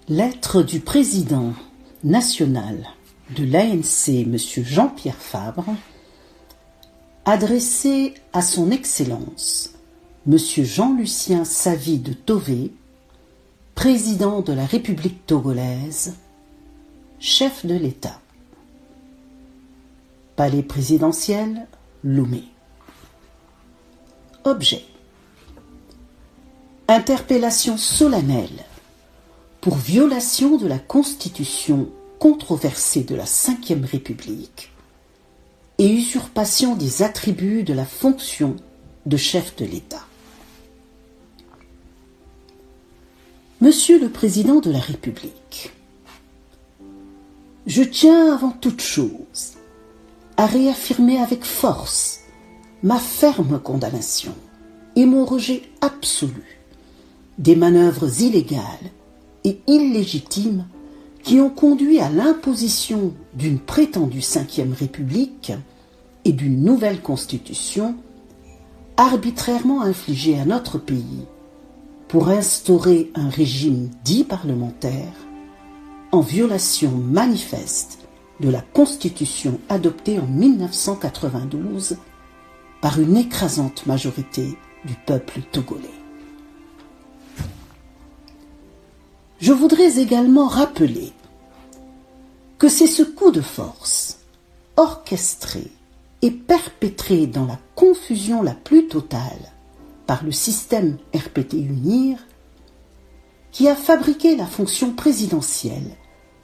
Lettre du président national de l'ANC, M. Jean-Pierre Fabre, adressée à son Excellence, M. Jean-Lucien Savy de Tové, président de la République togolaise, chef de l'État. Palais présidentiel, Lomé. Objet. Interpellation solennelle pour violation de la Constitution controversée de la Ve République et usurpation des attributs de la fonction de chef de l'État. Monsieur le Président de la République, je tiens avant toute chose à réaffirmer avec force ma ferme condamnation et mon rejet absolu des manœuvres illégales et illégitimes qui ont conduit à l'imposition d'une prétendue Ve République et d'une nouvelle Constitution arbitrairement infligée à notre pays pour instaurer un régime dit parlementaire en violation manifeste de la Constitution adoptée en 1992 par une écrasante majorité du peuple togolais. Je voudrais également rappeler que c'est ce coup de force, orchestré et perpétré dans la confusion la plus totale par le système RPT-UNIR, qui a fabriqué la fonction présidentielle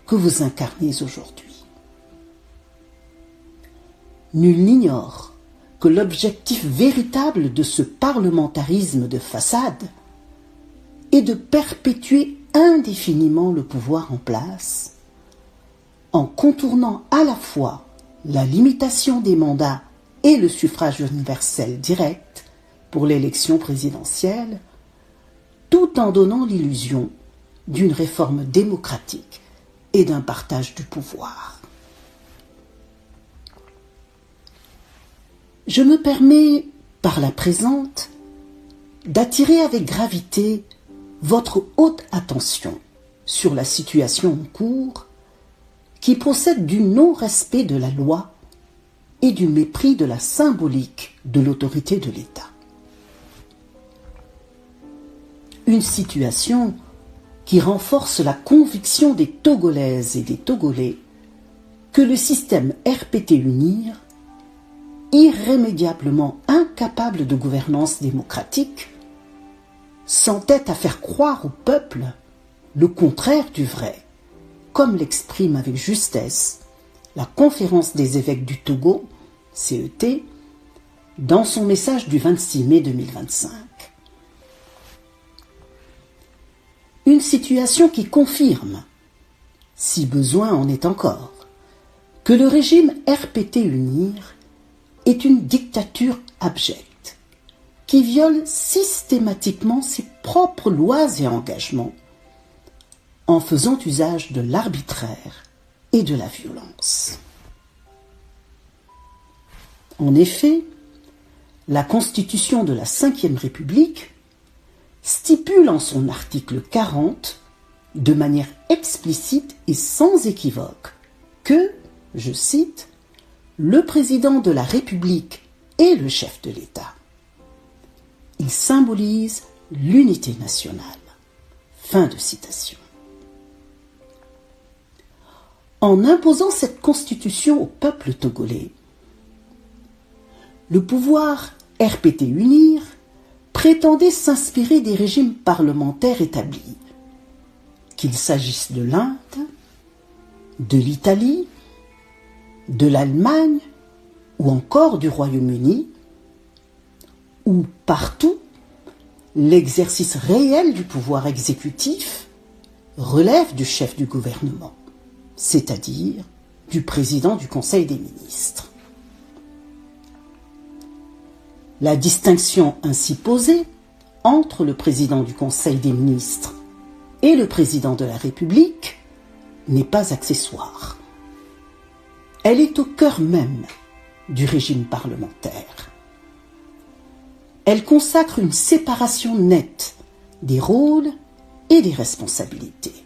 que vous incarnez aujourd'hui. Nul n'ignore que l'objectif véritable de ce parlementarisme de façade est de perpétuer indéfiniment le pouvoir en place, en contournant à la fois la limitation des mandats et le suffrage universel direct pour l'élection présidentielle, tout en donnant l'illusion d'une réforme démocratique et d'un partage du pouvoir. Je me permets, par la présente, d'attirer avec gravité votre haute attention sur la situation en cours qui procède du non-respect de la loi et du mépris de la symbolique de l'autorité de l'État. Une situation qui renforce la conviction des Togolaises et des Togolais que le système RPT-UNIR, irrémédiablement incapable de gouvernance démocratique, s'entête à faire croire au peuple le contraire du vrai, comme l'exprime avec justesse la Conférence des évêques du Togo, CET, dans son message du 26 mai 2025. Une situation qui confirme, si besoin en est encore, que le régime RPT-UNIR est une dictature abjecte, qui viole systématiquement ses propres lois et engagements en faisant usage de l'arbitraire et de la violence. En effet, la Constitution de la Ve République stipule en son article 40, de manière explicite et sans équivoque, que, je cite, « le président de la République est le chef de l'État. Il symbolise l'unité nationale. » Fin de citation. En imposant cette constitution au peuple togolais, le pouvoir RPT-UNIR prétendait s'inspirer des régimes parlementaires établis, qu'il s'agisse de l'Inde, de l'Italie, de l'Allemagne ou encore du Royaume-Uni, où partout l'exercice réel du pouvoir exécutif relève du chef du gouvernement, c'est-à-dire du président du Conseil des ministres. La distinction ainsi posée entre le président du Conseil des ministres et le président de la République n'est pas accessoire. Elle est au cœur même du régime parlementaire. Elle consacre une séparation nette des rôles et des responsabilités.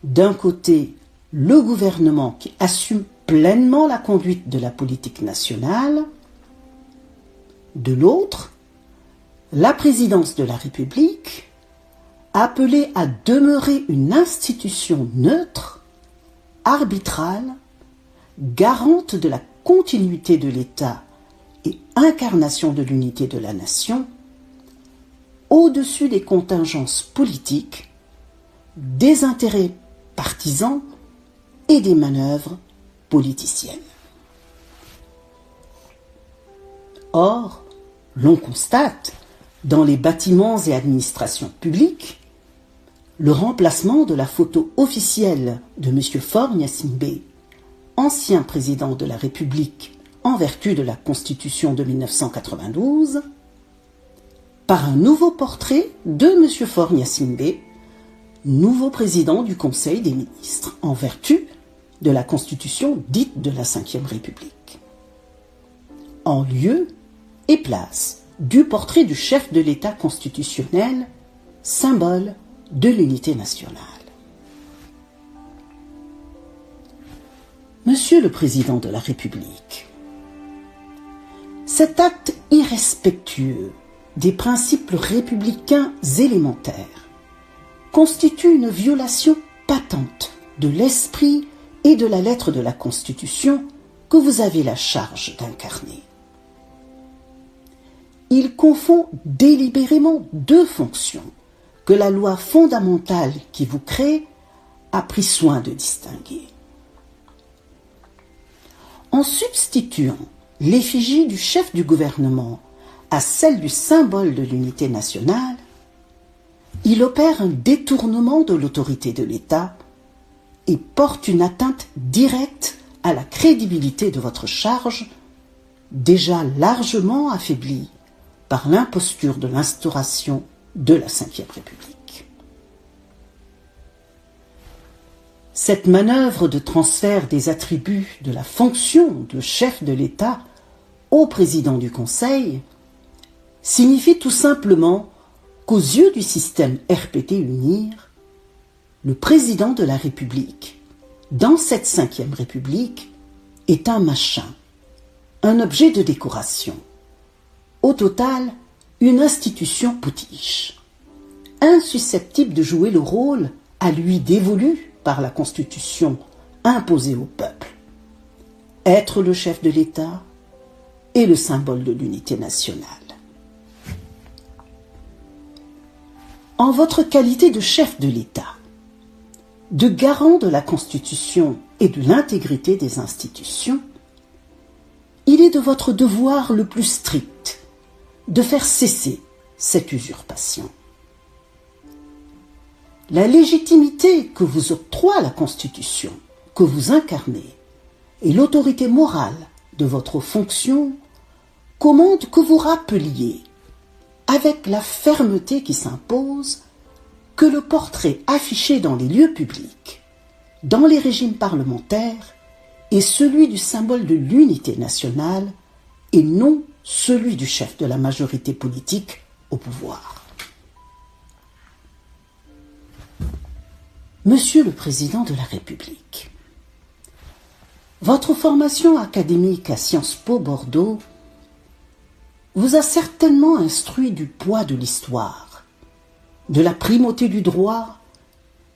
d'un côté, le gouvernement qui assume pleinement la conduite de la politique nationale, de l'autre, la présidence de la République, appelée à demeurer une institution neutre, arbitrale, garante de la continuité de l'État et incarnation de l'unité de la nation, au-dessus des contingences politiques, des intérêts partisans et des manœuvres politiciennes. Or, l'on constate, dans les bâtiments et administrations publiques, le remplacement de la photo officielle de M. Faure Gnassingbé, ancien président de la République en vertu de la Constitution de 1992, par un nouveau portrait de M. Faure Gnassingbé, nouveau président du Conseil des ministres, en vertu de la Constitution dite de la Ve République, en lieu et place du portrait du chef de l'État constitutionnel, symbole de l'unité nationale. Monsieur le Président de la République, cet acte irrespectueux des principes républicains élémentaires constitue une violation patente de l'esprit et de la lettre de la Constitution que vous avez la charge d'incarner. Il confond délibérément deux fonctions que la loi fondamentale qui vous crée a pris soin de distinguer. En substituant l'effigie du chef du gouvernement à celle du symbole de l'unité nationale, il opère un détournement de l'autorité de l'État et porte une atteinte directe à la crédibilité de votre charge, déjà largement affaiblie par l'imposture de l'instauration de la Ve République. Cette manœuvre de transfert des attributs de la fonction de chef de l'État au président du Conseil signifie tout simplement qu'aux yeux du système RPT-UNIR, le président de la République, dans cette Ve République, est un machin, un objet de décoration. Au total, une institution potiche, insusceptible de jouer le rôle à lui dévolu par la Constitution imposée au peuple, être le chef de l'État et le symbole de l'unité nationale. En votre qualité de chef de l'État, de garant de la Constitution et de l'intégrité des institutions, il est de votre devoir le plus strict de faire cesser cette usurpation. La légitimité que vous octroie la Constitution, que vous incarnez, et l'autorité morale de votre fonction commandent que vous rappeliez, avec la fermeté qui s'impose, que le portrait affiché dans les lieux publics, dans les régimes parlementaires, est celui du symbole de l'unité nationale et non celui du chef de la majorité politique au pouvoir. Monsieur le Président de la République, votre formation académique à Sciences Po Bordeaux vous a certainement instruit du poids de l'histoire, de la primauté du droit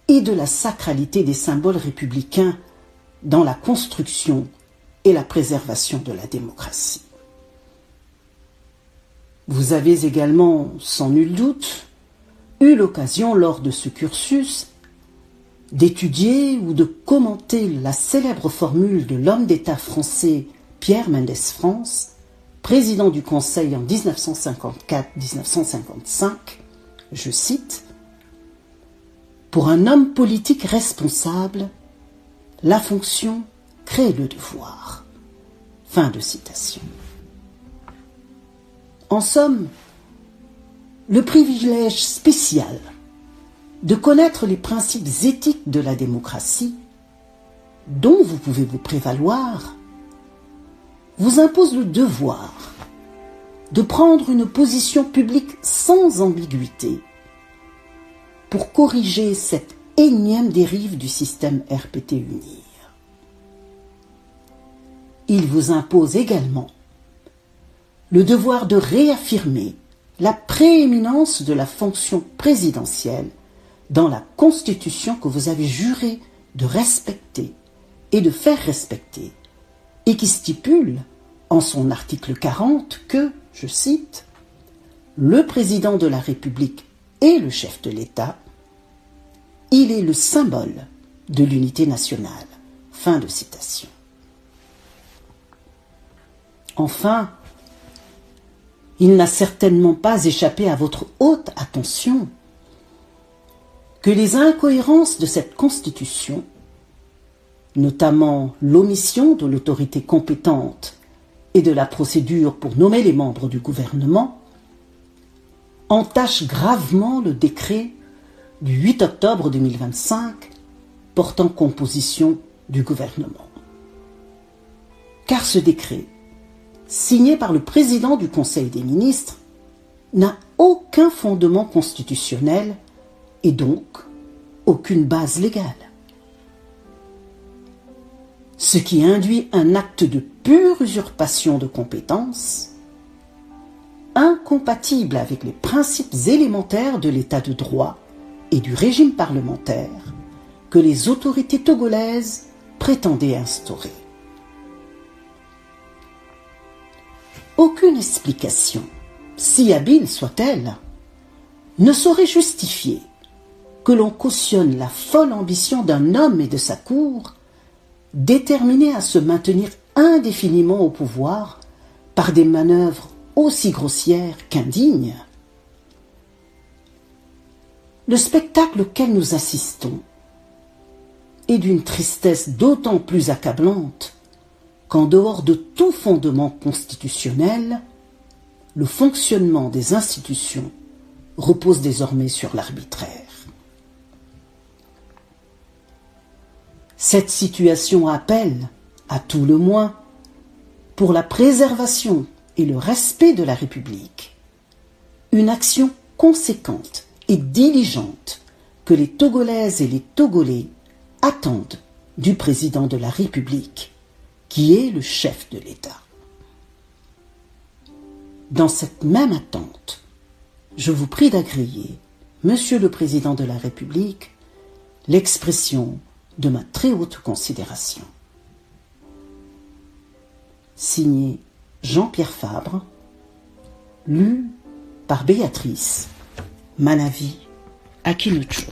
et de la sacralité des symboles républicains dans la construction et la préservation de la démocratie. Vous avez également, sans nul doute, eu l'occasion lors de ce cursus d'étudier ou de commenter la célèbre formule de l'homme d'État français Pierre Mendès France, président du Conseil en 1954-1955, je cite, « Pour un homme politique responsable, la fonction crée le devoir. » Fin de citation. En somme, le privilège spécial de connaître les principes éthiques de la démocratie, dont vous pouvez vous prévaloir, vous impose le devoir de prendre une position publique sans ambiguïté pour corriger cette énième dérive du système RPT-UNIR. Il vous impose également le devoir de réaffirmer la prééminence de la fonction présidentielle dans la Constitution que vous avez juré de respecter et de faire respecter, et qui stipule en son article 40 que, je cite, « Le président de la République est le chef de l'État, il est le symbole de l'unité nationale. » Fin de citation. Enfin, il n'a certainement pas échappé à votre haute attention que les incohérences de cette Constitution, notamment l'omission de l'autorité compétente et de la procédure pour nommer les membres du gouvernement, entachent gravement le décret du 8 octobre 2025 portant composition du gouvernement. Car ce décret, signé par le président du Conseil des ministres, n'a aucun fondement constitutionnel et donc aucune base légale. Ce qui induit un acte de pure usurpation de compétences, incompatible avec les principes élémentaires de l'état de droit et du régime parlementaire que les autorités togolaises prétendaient instaurer. Aucune explication, si habile soit-elle, ne saurait justifier que l'on cautionne la folle ambition d'un homme et de sa cour, déterminés à se maintenir indéfiniment au pouvoir par des manœuvres aussi grossières qu'indignes. Le spectacle auquel nous assistons est d'une tristesse d'autant plus accablante qu'en dehors de tout fondement constitutionnel, le fonctionnement des institutions repose désormais sur l'arbitraire. Cette situation appelle, à tout le moins, pour la préservation et le respect de la République, une action conséquente et diligente que les Togolaises et les Togolais attendent du président de la République, qui est le chef de l'État. Dans cette même attente, je vous prie d'agréer, Monsieur le Président de la République, l'expression de ma très haute considération. Signé Jean-Pierre Fabre, lu par Béatrice Manavi Akinucho.